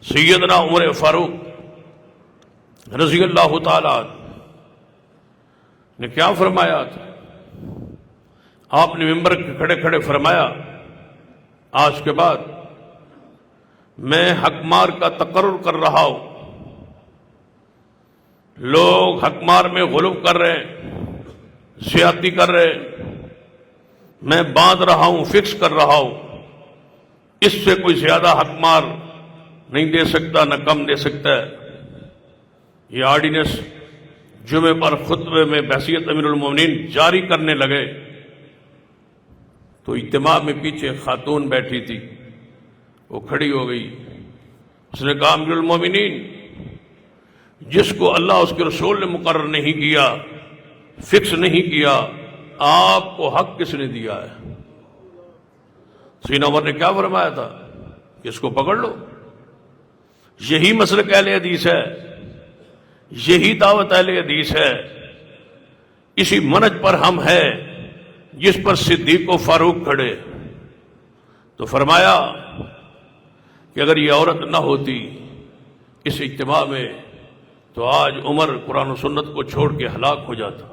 سیدنا عمر فاروق رضی اللہ تعالیٰ نے کیا فرمایا تھا؟ آپ نے ممبر کے کھڑے کھڑے فرمایا، آج کے بعد میں حق مار کا تقرر کر رہا ہوں، لوگ حق مار میں غلو کر رہے ہیں، زیادتی کر رہے ہیں، میں باندھ رہا ہوں، فکس کر رہا ہوں، اس سے کوئی زیادہ حق مار نہیں دے سکتا، نہ کم دے سکتا ہے۔ یہ آرڈیننس جمعے پر خطبے میں بحیثیت امیر المومنین جاری کرنے لگے تو اجتماع میں پیچھے خاتون بیٹھی تھی، وہ کھڑی ہو گئی، اس نے کہا امیر المومنین، جس کو اللہ اس کے رسول نے مقرر نہیں کیا، فکس نہیں کیا، آپ کو حق کس نے دیا ہے؟ سیدنا عمر نے کیا فرمایا تھا کہ اس کو پکڑ لو، یہی مسلک اہل حدیث ہے، یہی دعوت اہل حدیث ہے، اسی منہج پر ہم ہیں جس پر صدیق و فاروق کھڑے۔ تو فرمایا کہ اگر یہ عورت نہ ہوتی اس اجتماع میں تو آج عمر قرآن و سنت کو چھوڑ کے ہلاک ہو جاتا۔